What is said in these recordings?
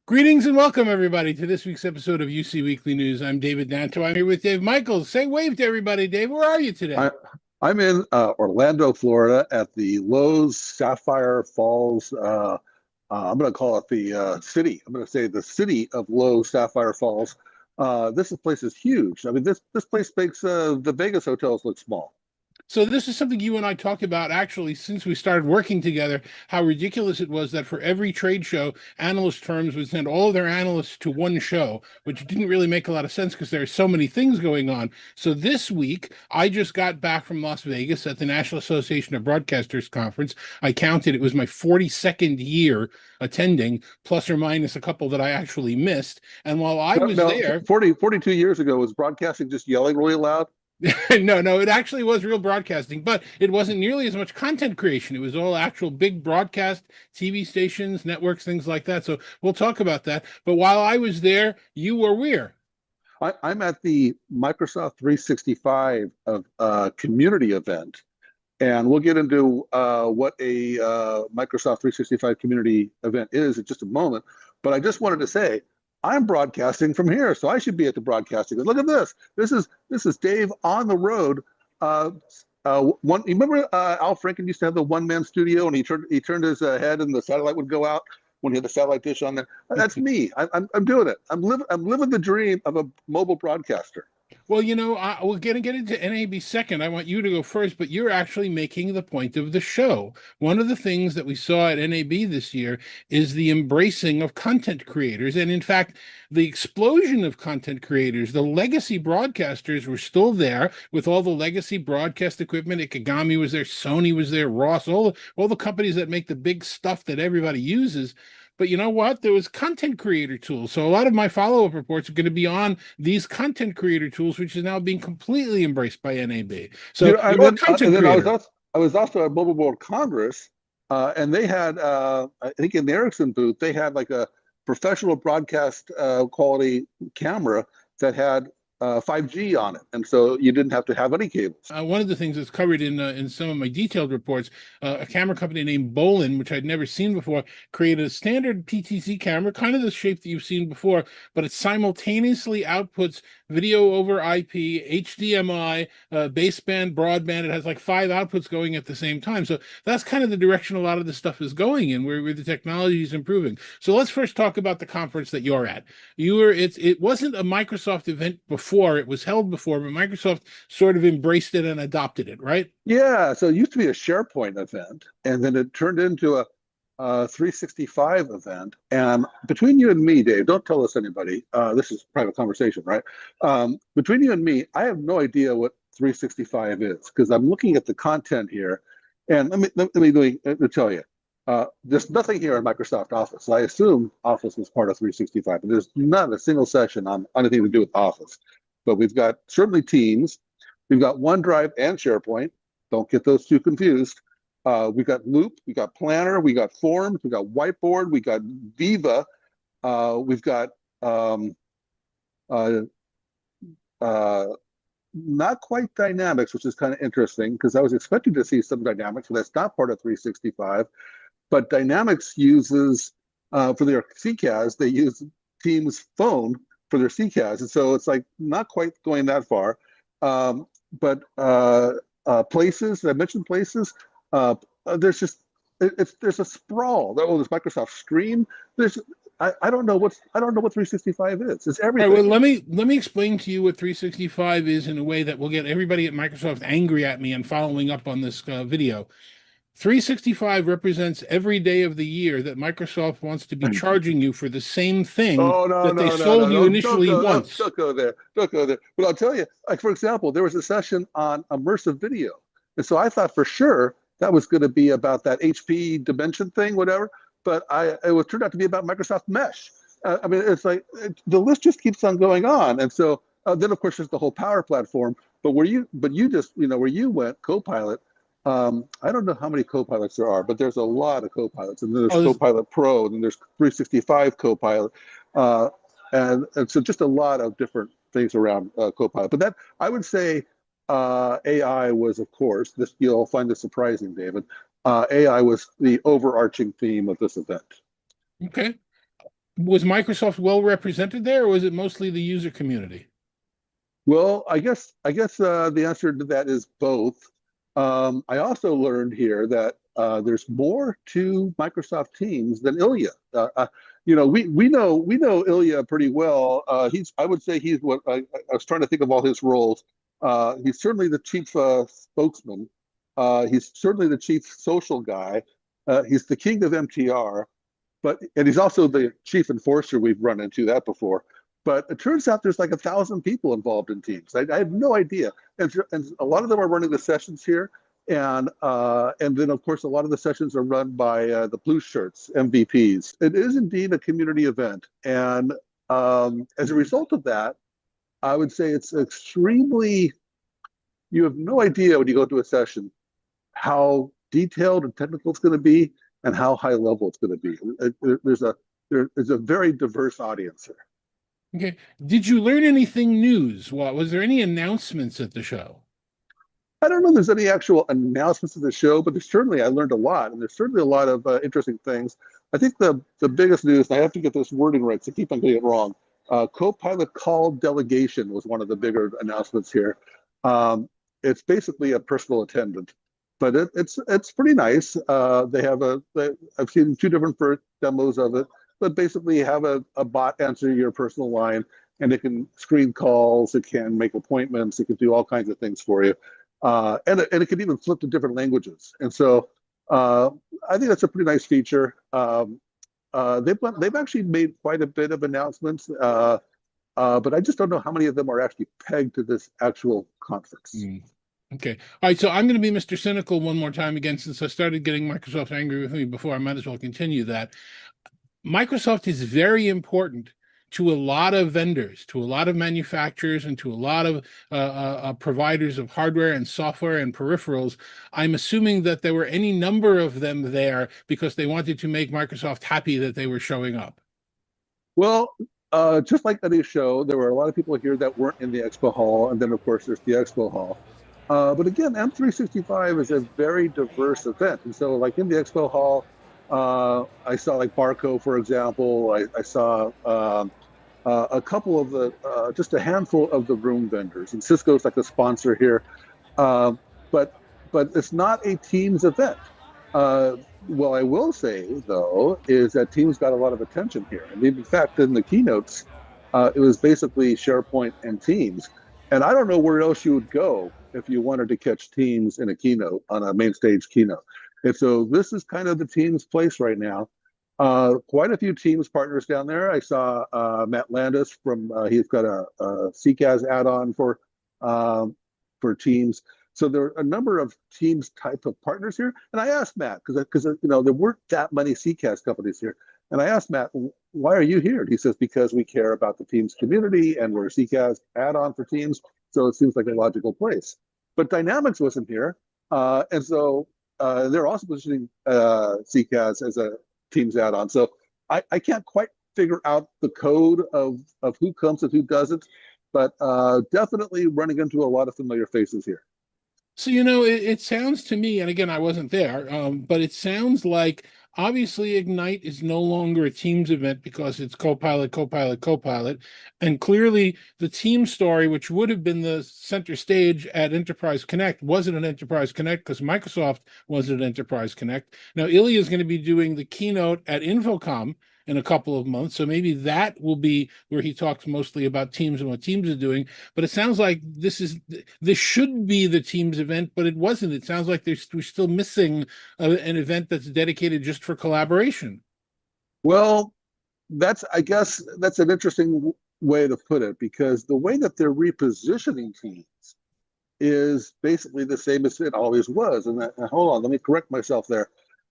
Greetings and welcome, everybody, to this week's episode of UC Weekly News. I'm David Danto. I'm here with Dave Michels. Say wave to everybody, Dave. Where are you today? I, I'm in Orlando, Florida, at the Lowe's Sapphire Falls. I'm going to call it the city. I'm going to say the city of Lowe's Sapphire Falls. This place is huge. I mean, this place makes the Vegas hotels look small. So this is something you and I talked about actually since we started working together, how ridiculous it was that for every trade show, analyst firms would send all of their analysts to one show, which didn't really make a lot of sense because there are so many things going on. So this week, I just got back from Las Vegas at the National Association of Broadcasters conference. I counted, it was my 42nd year attending, plus or minus a couple that I actually missed. And while I was Now, there, 42 years ago, was broadcasting just yelling really loud? no, it actually was real broadcasting, but it wasn't nearly as much content creation. It was all actual big broadcast TV stations, networks, things like that. So we'll talk about that. But while I was there, you were where? I'm at the Microsoft 365 community event, and we'll get into what a Microsoft 365 community event is in just a moment. But I just wanted to say, I'm broadcasting from here, so I should be at the broadcasting. Look at this. This is Dave on the road. You remember Al Franken used to have the one-man studio, and he turned his head, and the satellite would go out when he had the satellite dish on there. That's me. I'm doing it. I'm living the dream of a mobile broadcaster. Well, we're going to get into NAB second. I want you to go first, but you're actually making the point of the show. One of the things that we saw at NAB this year is the embracing of content creators. And in fact, the explosion of content creators, the legacy broadcasters were still there with all the legacy broadcast equipment. Ikegami was there, Sony was there, Ross, all the companies that make the big stuff that everybody uses. But you know what? There was content creator tools. So a lot of my follow-up reports are going to be on these content creator tools, which is now being completely embraced by NAB. So you're a content creator. I was also at Mobile World Congress, and they had, I think in the Ericsson booth, they had like a professional broadcast quality camera that had 5G on it, and so you didn't have to have any cables. One of the things that's covered in some of my detailed reports, a camera company named Bolin, which I'd never seen before, created a standard PTZ camera, kind of the shape that you've seen before, but it simultaneously outputs video over IP, HDMI, baseband, broadband. It has like 5 outputs going at the same time. So that's kind of the direction a lot of the stuff is going in, where the technology is improving. So let's first talk about the conference that you're at. It wasn't a Microsoft event before. It was held before, but Microsoft sort of embraced it and adopted it, right? Yeah, so it used to be a SharePoint event, and then it turned into a 365 event. And between you and me, Dave, don't tell us anybody. This is private conversation, right? Between you and me, I have no idea what 365 is because I'm looking at the content here, and let me tell you. There's nothing here in Microsoft Office. I assume Office was part of 365, but there's not a single session on anything to do with Office. But we've got certainly Teams, we've got OneDrive and SharePoint. Don't get those two confused. We've got Loop, we got Planner, we got Forms, we got Whiteboard, we got Viva, we've got not quite Dynamics, which is kind of interesting because I was expecting to see some Dynamics, but that's not part of 365. But Dynamics uses, for their CCAS, they use Teams Phone for their CCAS. And so it's like not quite going that far. But Places, I mentioned Places, there's just, there's a sprawl. Oh, there's Microsoft Stream. I don't know what 365 is. It's everything. All right, well, let me explain to you what 365 is in a way that will get everybody at Microsoft angry at me and following up on this video. 365 represents every day of the year that Microsoft wants to be charging you for the same thing that they sold you initially once. Don't go there. Don't go there. But I'll tell you, like, for example, there was a session on immersive video. And so I thought for sure that was going to be about that HP Dimension thing, whatever. But it turned out to be about Microsoft Mesh. I mean, it's like the list just keeps on going on. And so then, of course, there's the whole Power Platform. But where you went, Copilot, I don't know how many Copilots there are, but there's a lot of Copilots. And then there's Copilot Pro, and then there's 365 Copilot. And so just a lot of different things around Copilot. But that, I would say, AI was, of course, this, you'll find this surprising, David. AI was the overarching theme of this event. Okay. Was Microsoft well represented there, or was it mostly the user community? Well, I guess the answer to that is both. I also learned here that there's more to Microsoft Teams than Ilya. We know Ilya pretty well. I would say he's what I was trying to think of all his roles. He's certainly the chief spokesman. He's certainly the chief social guy. He's the king of MTR, and he's also the chief enforcer. We've run into that before. But it turns out there's like 1,000 people involved in teams. I have no idea, and a lot of them are running the sessions here, and then of course a lot of the sessions are run by the blue shirts, MVPs. It is indeed a community event, and as a result of that, I would say it's extremely. You have no idea when you go to a session how detailed and technical it's going to be, and how high level it's going to be. There's a very diverse audience here. Okay. Did you learn anything news? Was there any announcements at the show? I don't know if there's any actual announcements of the show, but I learned a lot, and there's certainly a lot of interesting things. I think the biggest news, and I have to get this wording right, so I keep on getting it wrong. Co-pilot call delegation was one of the bigger announcements here. It's basically a personal attendant, but it's pretty nice. I've seen two different demos of it, but basically you have a bot answer your personal line, and it can screen calls, it can make appointments, it can do all kinds of things for you, and it can even flip to different languages. And so uh, I think that's a pretty nice feature. They've actually made quite a bit of announcements, but I just don't know how many of them are actually pegged to this actual conference. Mm. Okay. All right. So I'm going to be Mr. Cynical one more time again, since I started getting Microsoft angry with me before. I might as well continue that. Microsoft is very important to a lot of vendors, to a lot of manufacturers, and to a lot of providers of hardware and software and peripherals. I'm assuming that there were any number of them there because they wanted to make Microsoft happy that they were showing up. Well, just like any show, there were a lot of people here that weren't in the expo hall, and then of course there's the expo hall. But again, M365 is a very diverse event, and so like in the expo hall, I saw like Barco, for example. I saw a couple of just a handful of the room vendors, and Cisco's like a sponsor here. Uh, but but it's not a Teams event. Uh, well, I will say though is that Teams got a lot of attention here, and in fact, in the keynotes, it was basically SharePoint and Teams. And I don't know where else you would go if you wanted to catch Teams in a keynote on a main stage keynote. And so this is kind of the Teams place right now. Quite a few Teams partners down there. I saw Matt Landis from he's got a CCAS add-on for Teams. So there are a number of Teams type of partners here. And I asked Matt because there weren't that many CCAS companies here. And I asked Matt, why are you here? And he says, because we care about the Teams community and we're a CCAS add-on for Teams. So it seems like a logical place. But Dynamics wasn't here. And so they're also positioning CCAS as a Teams add-on. So I can't quite figure out the code of who comes and who doesn't, but definitely running into a lot of familiar faces here. So, it sounds to me, and again, I wasn't there, but it sounds like obviously Ignite is no longer a Teams event because it's Copilot, Copilot, Copilot. And clearly the team story, which would have been the center stage at Enterprise Connect, wasn't an Enterprise Connect because Microsoft wasn't an Enterprise Connect. Now, Ilya is going to be doing the keynote at InfoComm in a couple of months. So maybe that will be where he talks mostly about Teams and what Teams is doing. But it sounds like this should be the Teams event, but it wasn't. It sounds like we're still missing an event that's dedicated just for collaboration. Well, I guess that's an interesting way to put it because the way that they're repositioning Teams is basically the same as it always was. And hold on, let me correct myself there.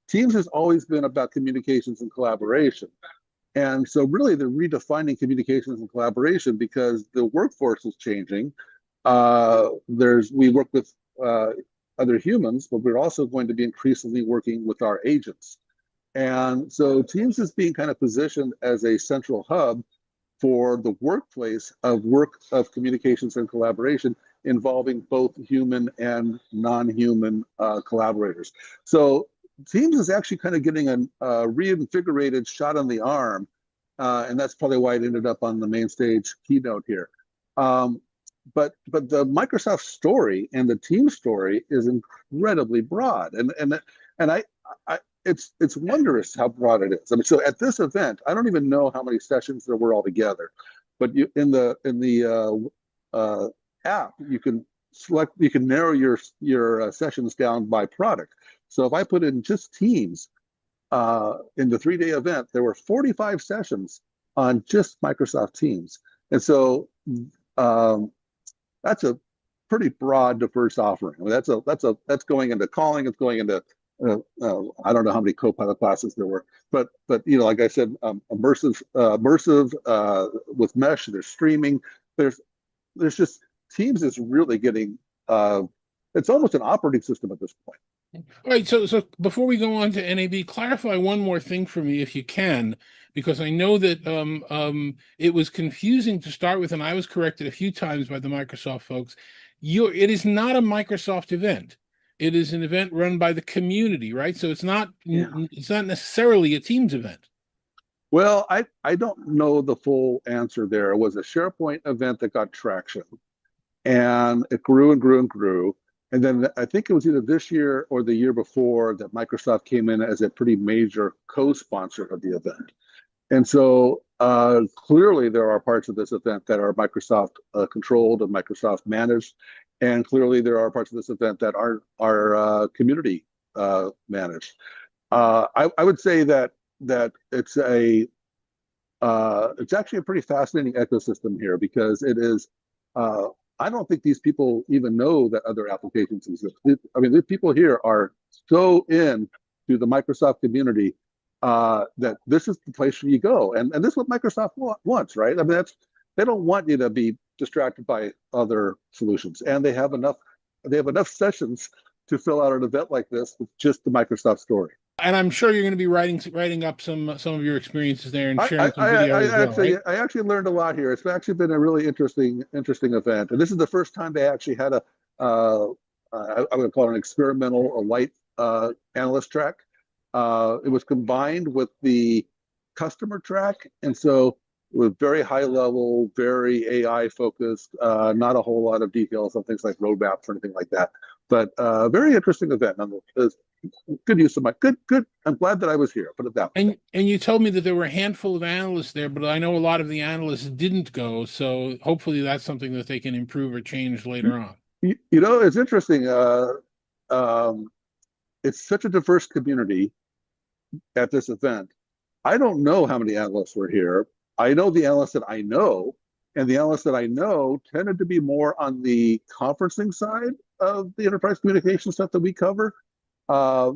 Teams has always been about communications and collaboration. And so really they're redefining communications and collaboration because the workforce is changing. We work with other humans, but we're also going to be increasingly working with our agents. And so Teams is being kind of positioned as a central hub for the workplace of communications and collaboration involving both human and non-human collaborators. So Teams is actually kind of getting a reinvigorated shot on the arm and that's probably why it ended up on the main stage keynote here. Um, but the Microsoft story and the team story is incredibly broad, and I it's wondrous how broad it is. I mean, so at this event, I don't even know how many sessions there were altogether, but you in the app, you can narrow your sessions down by product. So if I put in just Teams in the 3-day event, there were 45 sessions on just Microsoft Teams, and so um, that's a pretty broad, diverse offering. I mean, that's going into calling. It's going into I don't know how many Copilot classes there were, but like I said, immersive with mesh. There's streaming. There's just Teams is really getting. It's almost an operating system at this point. All right, so before we go on to NAB, clarify one more thing for me if you can, because I know that it was confusing to start with, and I was corrected a few times by the Microsoft folks. It is not a Microsoft event. It is an event run by the community, right? So Yeah. it's not necessarily a Teams event. Well, I don't know the full answer there. It was a SharePoint event that got traction, and it grew and grew and grew. And then I think it was either this year or the year before that Microsoft came in as a pretty major co-sponsor of the event. And so clearly there are parts of this event that are Microsoft controlled and Microsoft managed. And clearly there are parts of this event that are community managed. I would say that it's actually a pretty fascinating ecosystem here because it is I don't think these people even know that other applications exist. I mean, the people here are so in to the Microsoft community that this is the place where you go, and this is what Microsoft wants, right? I mean, they don't want you to be distracted by other solutions, and they have enough sessions to fill out an event like this with just the Microsoft story. And I'm sure you're going to be writing up some of your experiences there and sharing some video as well, right? I actually learned a lot here. It's actually been a really interesting event, and this is the first time they actually had I would call it an experimental, a light analyst track. It was combined with the customer track, and so it was very high level, very AI focused, not a whole lot of details on things like roadmaps or anything like that. But very interesting event. Good use of my good. I'm glad that I was here. Put it that way. And you told me that there were a handful of analysts there, but I know a lot of the analysts didn't go. So hopefully that's something that they can improve or change later on. It's interesting. It's such a diverse community at this event. I don't know how many analysts were here. I know the analysts that I know, and the analysts that I know tended to be more on the conferencing side of the enterprise communication stuff that we cover. I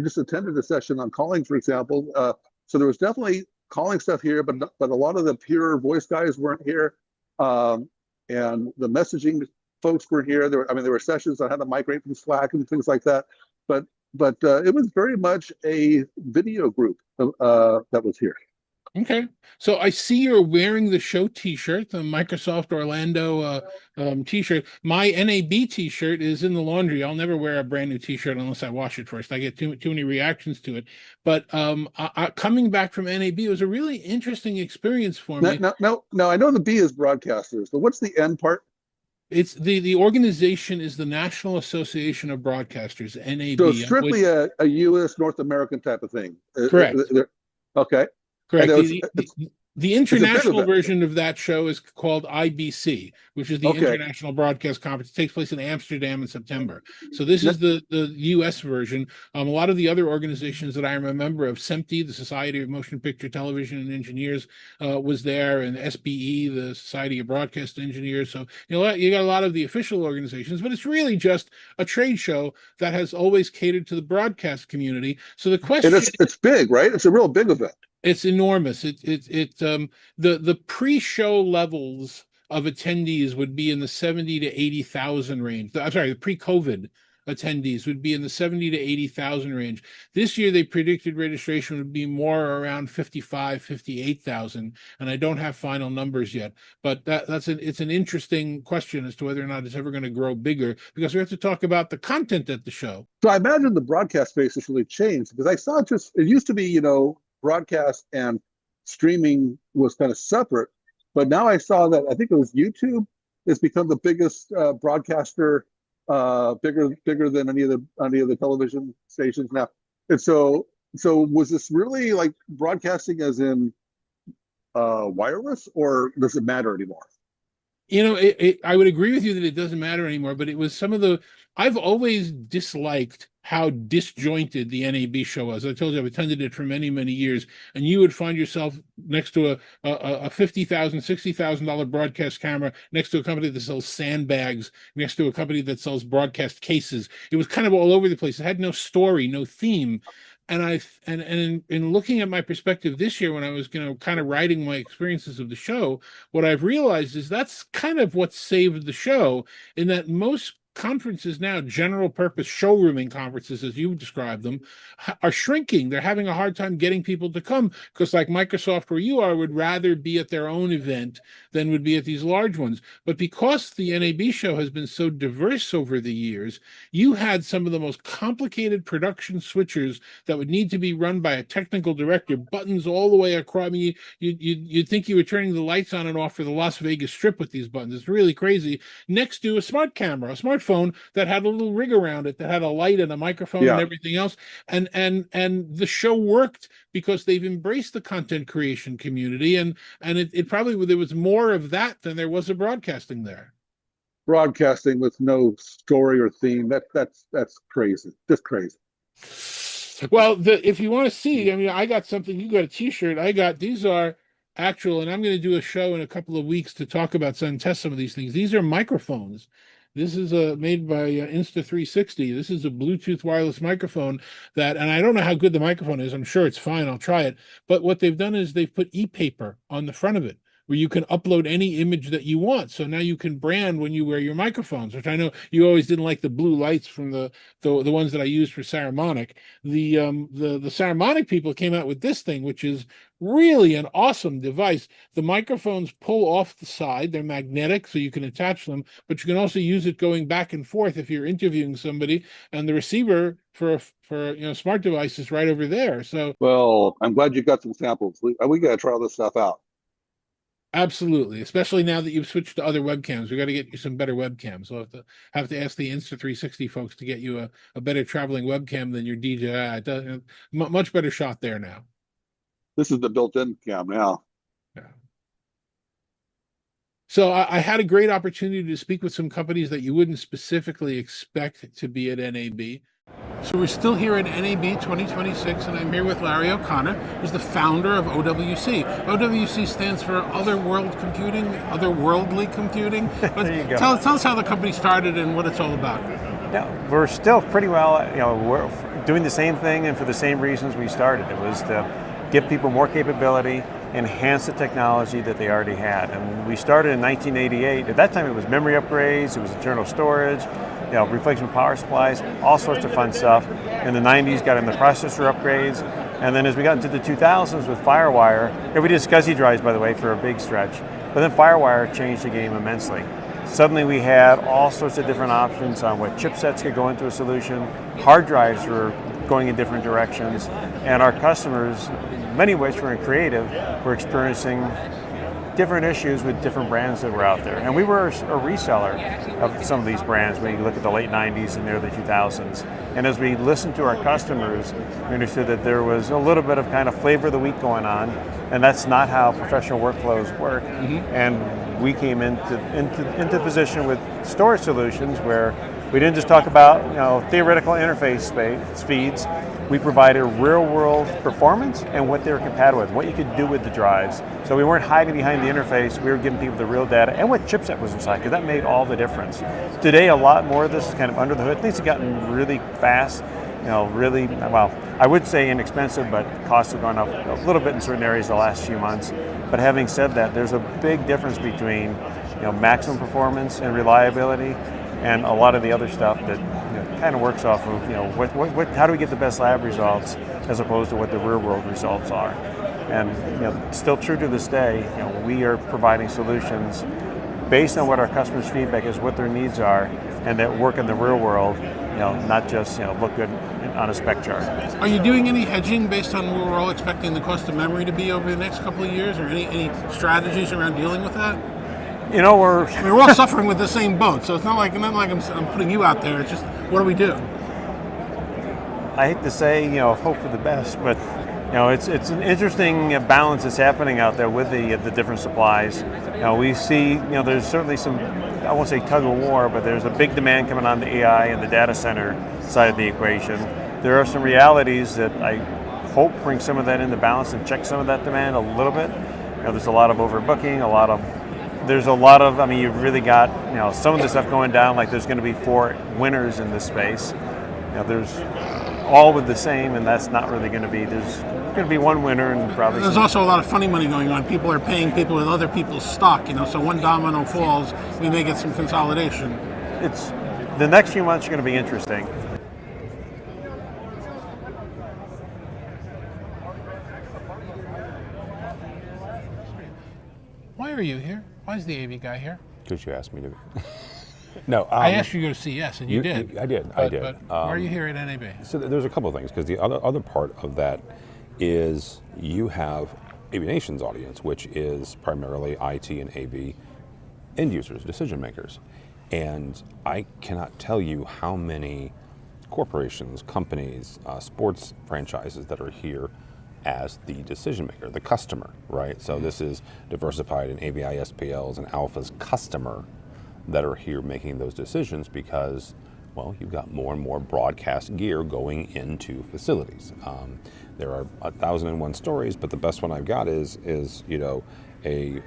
just attended a session on calling, for example. So there was definitely calling stuff here, but a lot of the pure voice guys weren't here, and the messaging folks weren't here. There were sessions on how to migrate from Slack and things like that, but it was very much a video group that was here. Okay, so I see you're wearing the show T-shirt, the Microsoft Orlando T-shirt. My NAB T-shirt is in the laundry. I'll never wear a brand new T-shirt unless I wash it first. I get too many reactions to it. But coming back from NAB, it was a really interesting experience for me. No, I know the B is broadcasters, but what's the N part? It's the organization is the National Association of Broadcasters, NAB. So strictly a U.S. North American type of thing. Correct. Okay. Correct. The international version of that show is called IBC, which is the International Broadcast Conference. It takes place in Amsterdam in September. So this is the U.S. version. A lot of the other organizations that I am a member of, SEMTI, the Society of Motion Picture Television and Engineers, was there, and SBE, the Society of Broadcast Engineers. So you got a lot of the official organizations, but it's really just a trade show that has always catered to the broadcast community. So the question it's big, right? It's a real big event. It's enormous. The pre-show levels of attendees would be in the 70 to 80,000 range. I'm sorry, the pre-COVID attendees would be in the 70 to 80,000 range. This year, they predicted registration would be more around 55, 58,000, and I don't have final numbers yet. But it's an interesting question as to whether or not it's ever going to grow bigger, because we have to talk about the content at the show. So I imagine the broadcast space has really changed, because I saw it used to be, broadcast and streaming was kind of separate, but now I saw that I think it was YouTube has become the biggest broadcaster, bigger than any of the television stations now. And so was this really like broadcasting as in wireless, or does it matter anymore? I would agree with you that it doesn't matter anymore, but it was I've always disliked how disjointed the NAB show was. I told you I've attended it for many, many years, and you would find yourself next to a $50,000, $60,000 broadcast camera, next to a company that sells sandbags, next to a company that sells broadcast cases. It was kind of all over the place. It had no story, no theme. And in looking at my perspective this year, when I was kind of writing my experiences of the show, what I've realized is that's kind of what saved the show, in that most conferences now, general purpose showrooming conferences, as you describe them, are shrinking. They're having a hard time getting people to come, because like Microsoft, where you are, would rather be at their own event than would be at these large ones. But because the NAB show has been so diverse over the years, you had some of the most complicated production switchers that would need to be run by a technical director, buttons all the way across. I mean, you'd think you were turning the lights on and off for the Las Vegas Strip with these buttons. It's really crazy. Next to a smart camera, a smartphone that had a little rig around it that had a light and a microphone and everything else, and the show worked because they've embraced the content creation community, and it probably, there was more of that than there was of broadcasting there. Broadcasting with no story or theme, that's crazy, just crazy. Well, if you want to see, I mean, I got something. You got a T-shirt. These are actual, and I'm going to do a show in a couple of weeks to talk about and test some of these things. These are microphones. This is made by Insta360. This is a Bluetooth wireless microphone and I don't know how good the microphone is. I'm sure it's fine. I'll try it. But what they've done is they've put e-paper on the front of it, where you can upload any image that you want. So now you can brand when you wear your microphones, which I know you always didn't like the blue lights from the ones that I used for Saramonic. The Saramonic people came out with this thing, which is really an awesome device. The microphones pull off the side. They're magnetic, so you can attach them, but you can also use it going back and forth if you're interviewing somebody, and the receiver for smart device is right over there. So, well, I'm glad you got some samples. We got to try all this stuff out. Absolutely, especially now that you've switched to other webcams. We got to get you some better webcams. We'll have to ask the Insta360 folks to get you a better traveling webcam than your DJI. Much better shot there now. This is the built-in cam now. Yeah. So I had a great opportunity to speak with some companies that you wouldn't specifically expect to be at NAB. So we're still here at NAB 2026, and I'm here with Larry O'Connor, who's the founder of OWC. OWC stands for Other World Computing, Otherworldly Computing. There you go. Tell us how the company started and what it's all about. Yeah, we're still pretty well, we're doing the same thing, and for the same reasons we started. It was to give people more capability, enhance the technology that they already had. And we started in 1988. At that time, it was memory upgrades, it was internal storage, replacement power supplies, all sorts of fun stuff. In the 90s, got into processor upgrades. And then as we got into the 2000s with FireWire, we did SCSI drives, by the way, for a big stretch. But then FireWire changed the game immensely. Suddenly we had all sorts of different options on what chipsets could go into a solution. Hard drives were going in different directions. And our customers, many of which were in creative, were experiencing different issues with different brands that were out there. And we were a reseller of some of these brands when you look at the late 90s and the early 2000s. And as we listened to our customers, we understood that there was a little bit of kind of flavor of the week going on, and that's not how professional workflows work. Mm-hmm. And we came into position with storage solutions where we didn't just talk about theoretical interface speeds. We provided real-world performance and what they were compatible with, what you could do with the drives. So we weren't hiding behind the interface. We were giving people the real data and what chipset was inside, because that made all the difference. Today, a lot more of this is kind of under the hood. Things have gotten really fast, really, well, I would say inexpensive, but costs have gone up a little bit in certain areas the last few months. But having said that, there's a big difference between maximum performance and reliability and a lot of the other stuff that kind of works off of, how do we get the best lab results as opposed to what the real world results are. And still true to this day, we are providing solutions based on what our customers' feedback is, what their needs are, and that work in the real world, not just look good on a spec chart. Are you doing any hedging based on what we're all expecting the cost of memory to be over the next couple of years, or any strategies around dealing with that? We're all suffering with the same boat, so it's not like I'm putting you out there. It's just, what do we do? I hate to say, hope for the best, but it's an interesting balance that's happening out there with the different supplies. We see, there's certainly some, I won't say tug of war, but there's a big demand coming on the AI and the data center side of the equation. There are some realities that I hope bring some of that into balance and check some of that demand a little bit. There's a lot of overbooking, you've really got, some of the stuff going down, like there's going to be 4 winners in this space. There's all with the same, and that's not really going to be, there's going to be one winner and probably there's also a lot of funny money going on. People are paying people with other people's stock, so one domino falls, we may get some consolidation. It's the next few months are going to be interesting. Why are you here? Why is the AV guy here? Because you asked me to. No, I asked you to go to CES, and you did. I did. But why are you here at NAB? So there's a couple of things, because the other part of that is you have AVNation's audience, which is primarily IT and AV end users, decision makers. And I cannot tell you how many corporations, companies, sports franchises that are here as the decision maker, the customer, right? So this is Diversified and AVI SPLs and Alpha's customer that are here making those decisions because, well, you've got more and more broadcast gear going into facilities. There are 1,001 stories, but the best one I've got is a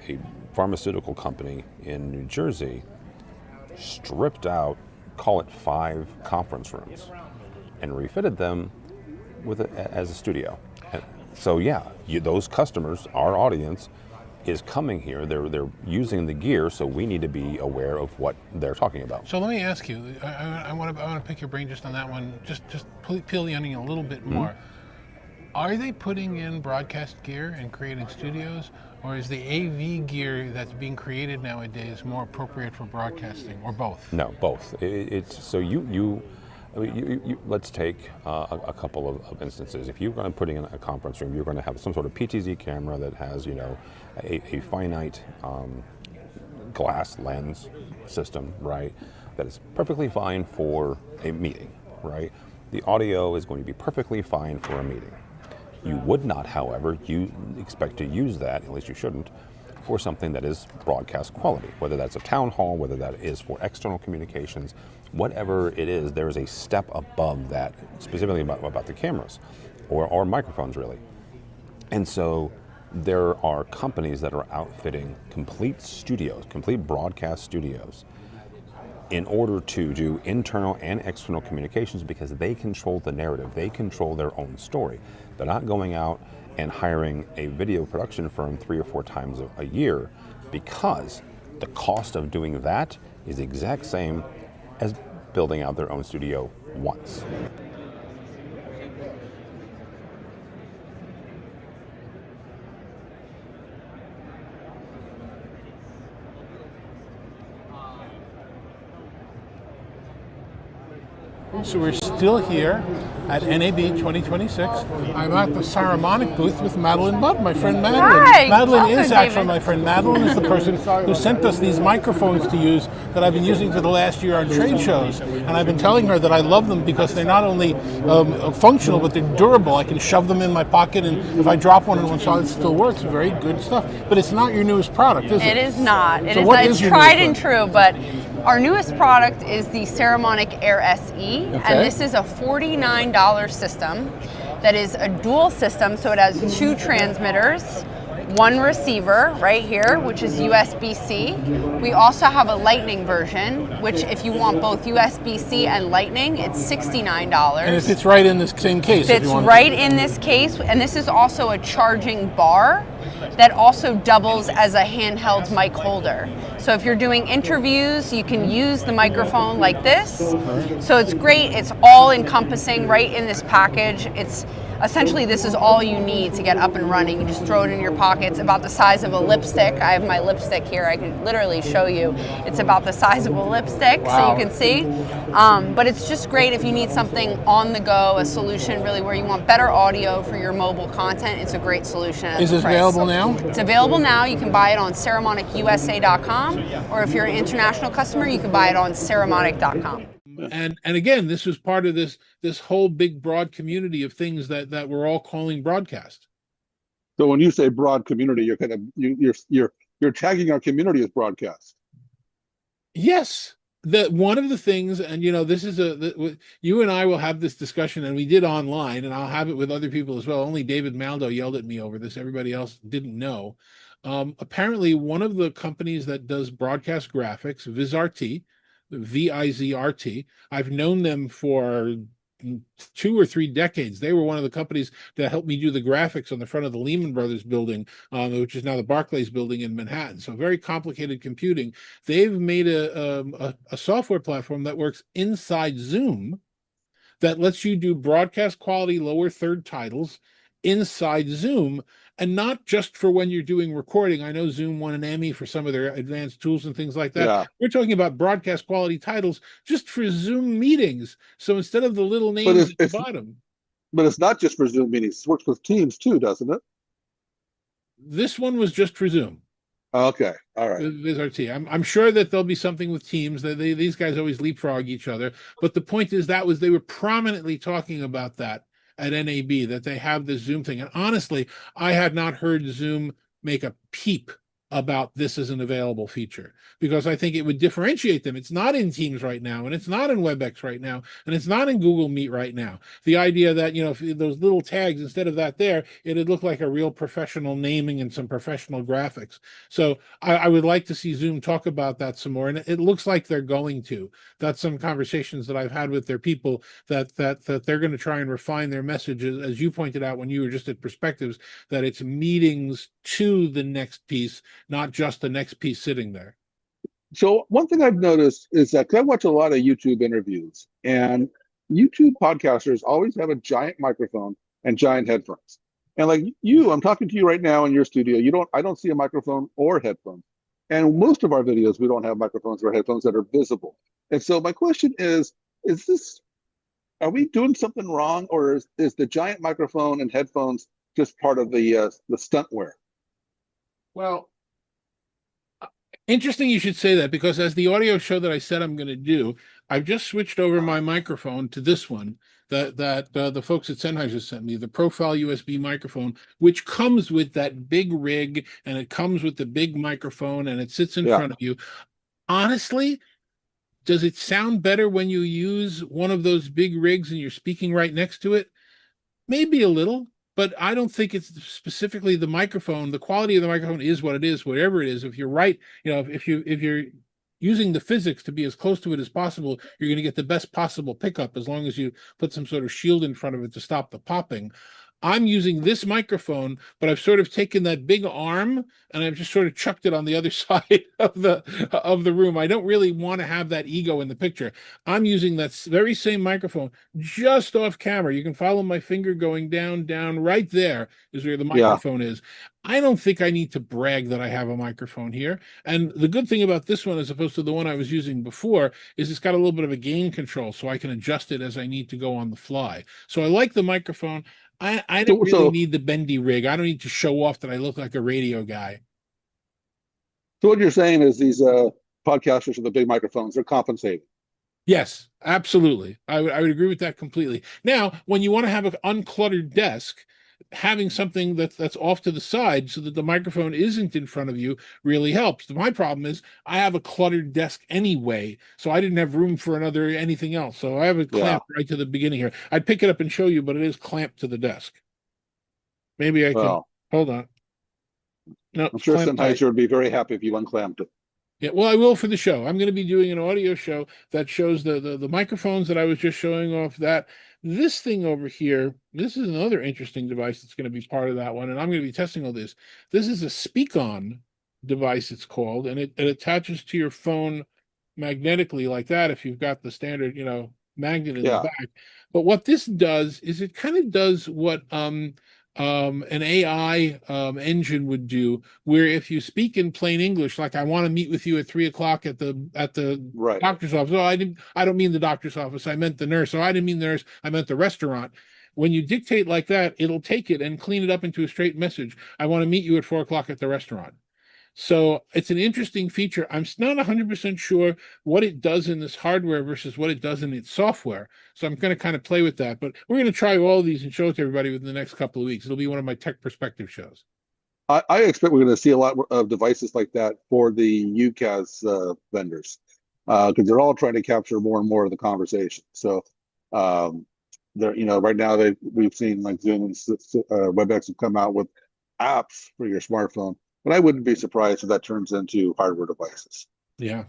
pharmaceutical company in New Jersey stripped out, call it 5 conference rooms, and refitted them as a studio. So yeah, those customers, our audience, is coming here. They're using the gear, so we need to be aware of what they're talking about. So let me ask you. I want to pick your brain just on that one. Just peel the onion a little bit more. Mm-hmm. Are they putting in broadcast gear and creating studios, or is the AV gear that's being created nowadays more appropriate for broadcasting, or both? No, both. It's so let's take a couple of instances. If you're going to put in a conference room, you're going to have some sort of PTZ camera that has, a finite glass lens system, right? That is perfectly fine for a meeting, right? The audio is going to be perfectly fine for a meeting. You would not, however, you expect to use that, at least you shouldn't, for something that is broadcast quality, whether that's a town hall, whether that is for external communications, whatever it is, there is a step above that, specifically about the cameras or microphones, really. And so there are companies that are outfitting complete studios, complete broadcast studios, in order to do internal and external communications because they control the narrative, they control their own story. They're not going out and hiring a video production firm 3 or 4 times a year, because the cost of doing that is the exact same as building out their own studio once. So we're still here at NAB 2026. I'm at the Saramonic booth with Madeline Budd, my friend Madeline. Hi. Madeline Welcome, is actually David. my friend. Madeline is the person who sent us these microphones to use that I've been using for the last year on trade shows. And I've been telling her that I love them because they're not only functional, but they're durable. I can shove them in my pocket, and if I drop one on one side, it still works. Very good stuff. But it's not your newest product, is it? It is not. It's tried and true, but our newest product is the Saramonic Air SE, and this is a $49 system that is a dual system, so it has 2 transmitters, 1 receiver right here, which is USB-C. We also have a Lightning version, which if you want both USB-C and Lightning, it's $69. And it fits right in this same case. Fits right in this case, and this is also a charging bar. that also doubles as a handheld mic holder. So if you're doing interviews, you can use the microphone like this. So it's great. It's all encompassing right in this package. It's essentially, this is all you need to get up and running. You just throw it in your pocket. It's about the size of a lipstick. I have my lipstick here. I can literally show you. It's about the size of a lipstick, so you can see. But it's just great if you need something on the go, a solution really where you want better audio for your mobile content. It's a great solution. Is it available now? It's available now. You can buy it on Saramonicusa.com, or if you're an international customer, you can buy it on Saramonic.com. And again, this was part of this whole big broad community of things that we're all calling broadcast. So when you say broad community, you're kind of you're tagging our community as broadcast. Yes. One of the things, and this is you and I will have this discussion, and we did online, and I'll have it with other people as well. Only David Maldo yelled at me over this. Everybody else didn't know. Apparently, one of the companies that does broadcast graphics, VizRT, VIZRT. I've known them for 2 or 3 decades. They were one of the companies that helped me do the graphics on the front of the Lehman Brothers building, which is now the Barclays building in Manhattan. So very complicated computing. They've made a software platform that works inside Zoom that lets you do broadcast quality lower third titles inside Zoom, and not just for when you're doing recording. I know Zoom won an Emmy for some of their advanced tools and things like that. Yeah. We're talking about broadcast quality titles just for Zoom meetings. So instead of the little names at the bottom. But it's not just for Zoom meetings. It works with Teams too, doesn't it? This one was just for Zoom. Okay, all right. VizRT. I'm sure that there'll be something with Teams. These guys always leapfrog each other. But the point is they were prominently talking about that at NAB, that they have this Zoom thing. And honestly, I had not heard Zoom make a peep about this as an available feature, because I think it would differentiate them. It's not in Teams right now, and it's not in WebEx right now, and it's not in Google Meet right now. The idea that, if those little tags, instead of that there, it'd look like a real professional naming and some professional graphics. So I would like to see Zoom talk about that some more, and it looks like they're going to. That's some conversations that I've had with their people, that they're going to try and refine their messages, as you pointed out when you were just at Perspectives, that it's meetings to the next piece, not just the next piece sitting there. So one thing I've noticed is that, 'cause I watch a lot of YouTube interviews, and YouTube podcasters always have a giant microphone and giant headphones. And like I'm talking to you right now in your studio. I don't see a microphone or headphones. And most of our videos, we don't have microphones or headphones that are visible. And so my question is are we doing something wrong, or is the giant microphone and headphones just part of the stuntware? Well, interesting you should say that, because as the audio show that I said I'm going to do, I've just switched over my microphone to this one that the folks at Sennheiser sent me, the Profile USB microphone, which comes with that big rig, and it comes with the big microphone, and it sits in front of you. Honestly, does it sound better when you use one of those big rigs and you're speaking right next to it? Maybe a little. But I don't think it's specifically the microphone. The quality of the microphone is what it is, whatever it is. If you're right, if you're using the physics to be as close to it as possible, you're going to get the best possible pickup, as long as you put some sort of shield in front of it to stop the popping. I'm using this microphone, but I've sort of taken that big arm and I've just sort of chucked it on the other side of the room. I don't really want to have that ego in the picture. I'm using that very same microphone just off camera. You can follow my finger going down, right there is where the microphone is. I don't think I need to brag that I have a microphone here. And the good thing about this one, as opposed to the one I was using before, is it's got a little bit of a gain control, so I can adjust it as I need to go on the fly. So I like the microphone. I don't really need the bendy rig. I don't need to show off that I look like a radio guy. So what you're saying is these podcasters with the big microphones, they're compensating. Yes, absolutely. I would agree with that completely. Now, when you want to have an uncluttered desk, having something that's off to the side so that the microphone isn't in front of you really helps. My problem is I have a cluttered desk anyway, so I didn't have room for anything else. So I have it clamped right to the beginning here. I'd pick it up and show you, but it is clamped to the desk. Maybe I can hold on. No, I'm sure Sennheiser would be very happy if you unclamped it. Yeah, well, I will for the show. I'm going to be doing an audio show that shows the microphones that I was just showing off, that This thing over here, this is another interesting device that's going to be part of that one, and I'm going to be testing all this. This is a speak-on device, it's called, and it attaches to your phone magnetically like that if you've got the standard, magnet in the Yeah. back. But what this does is it kind of does what an AI engine would do, where if you speak in plain English, like I want to meet with you at 3 o'clock at the Right. doctor's office. Oh, I don't mean the doctor's office. I meant the nurse. Oh, I didn't mean the nurse. I meant the restaurant. When you dictate like that, it'll take it and clean it up into a straight message. I want to meet you at 4 o'clock at the restaurant. So it's an interesting feature. I'm not 100% sure what it does in this hardware versus what it does in its software. So I'm going to kind of play with that. But we're going to try all of these and show it to everybody within the next couple of weeks. It'll be one of my tech perspective shows. I expect we're going to see a lot of devices like that for the UCaaS vendors, because they're all trying to capture more and more of the conversation. So they're, right now we've seen like Zoom and WebEx have come out with apps for your smartphone. But I wouldn't be surprised if that turns into hardware devices. Yeah.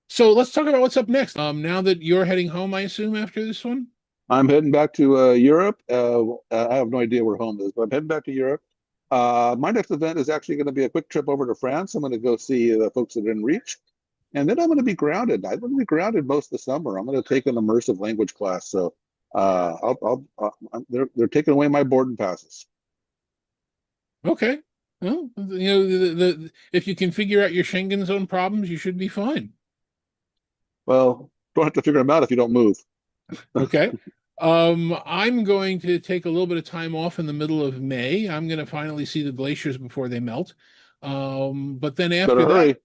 So let's talk about what's up next. Now that you're heading home, I assume, after this one? I'm heading back to Europe. I have no idea where home is, but I'm heading back to Europe. My next event is actually going to be a quick trip over to France. I'm going to go see the folks that didn't reach. And then I'm going to be grounded. I'm going to be grounded most of the summer. I'm going to take an immersive language class. So they're taking away my boarding passes. Okay. Well, if you can figure out your Schengen zone problems, you should be fine. Well, don't have to figure them out if you don't move. Okay. I'm going to take a little bit of time off in the middle of May. I'm going to finally see the glaciers before they melt. But then after that,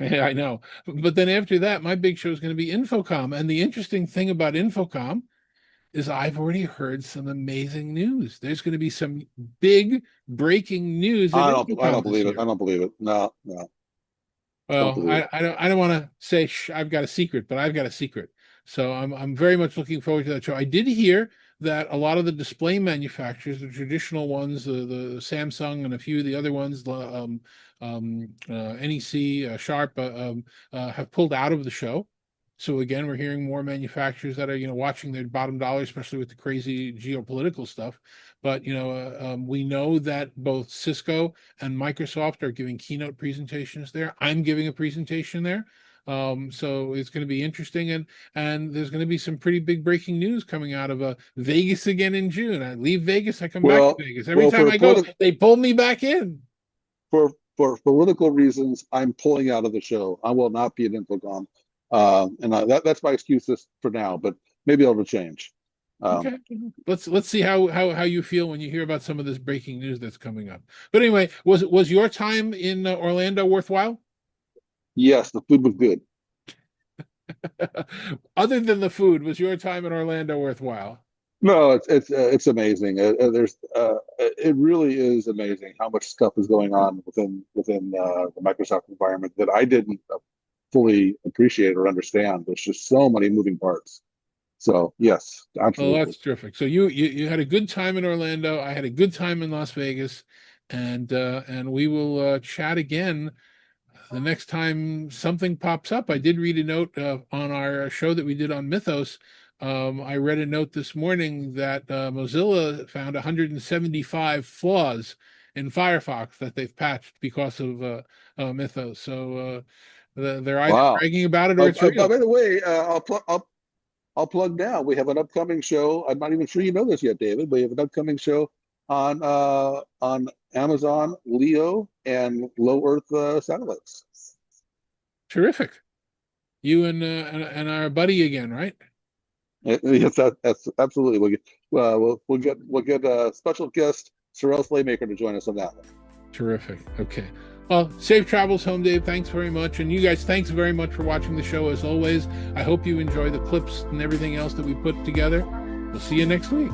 I know. But then after that, my big show is going to be Infocom. And the interesting thing about Infocom is I've already heard some amazing news. There's going to be some big breaking news. I don't believe it. I don't believe it. No. Well, I don't want to say I've got a secret, but I've got a secret. So I'm very much looking forward to that show. I did hear that a lot of the display manufacturers, the traditional ones, the Samsung and a few of the other ones, NEC, Sharp, have pulled out of the show. So again, we're hearing more manufacturers that are, watching their bottom dollar, especially with the crazy geopolitical stuff. But, we know that both Cisco and Microsoft are giving keynote presentations there. I'm giving a presentation there. So it's going to be interesting. And there's going to be some pretty big breaking news coming out of Vegas again in June. I leave Vegas, I come back to Vegas. Every time I go, they pull me back in. For political reasons, I'm pulling out of the show. I will not be at Infocom. And that's my excuse for now, but maybe it'll change. Okay, let's see how you feel when you hear about some of this breaking news that's coming up. But anyway, was your time in Orlando worthwhile? Yes, the food was good. Other than the food, was your time in Orlando worthwhile? No, it's amazing. It really is amazing how much stuff is going on within the Microsoft environment that I didn't fully appreciate or understand. There's just so many moving parts. So yes, absolutely. Oh, that's terrific. So you had a good time in Orlando. I had a good time in Las Vegas, and we will chat again the next time something pops up. I did read a note on our show that we did on Mythos. I read a note this morning that Mozilla found 175 flaws in Firefox that they've patched because of Mythos. So they're either bragging about it or it's real. By the way, I'll plug now. We have an upcoming show. I'm not even sure you know this yet, David. We have an upcoming show on Amazon Leo and low Earth satellites. Terrific. You and our buddy again, right? Yes, that's absolutely. We'll get a special guest, Sorrel Slaymaker, to join us on that one. Terrific. Okay. Well, safe travels home, Dave. Thanks very much. And you guys, thanks very much for watching the show as always. I hope you enjoy the clips and everything else that we put together. We'll see you next week.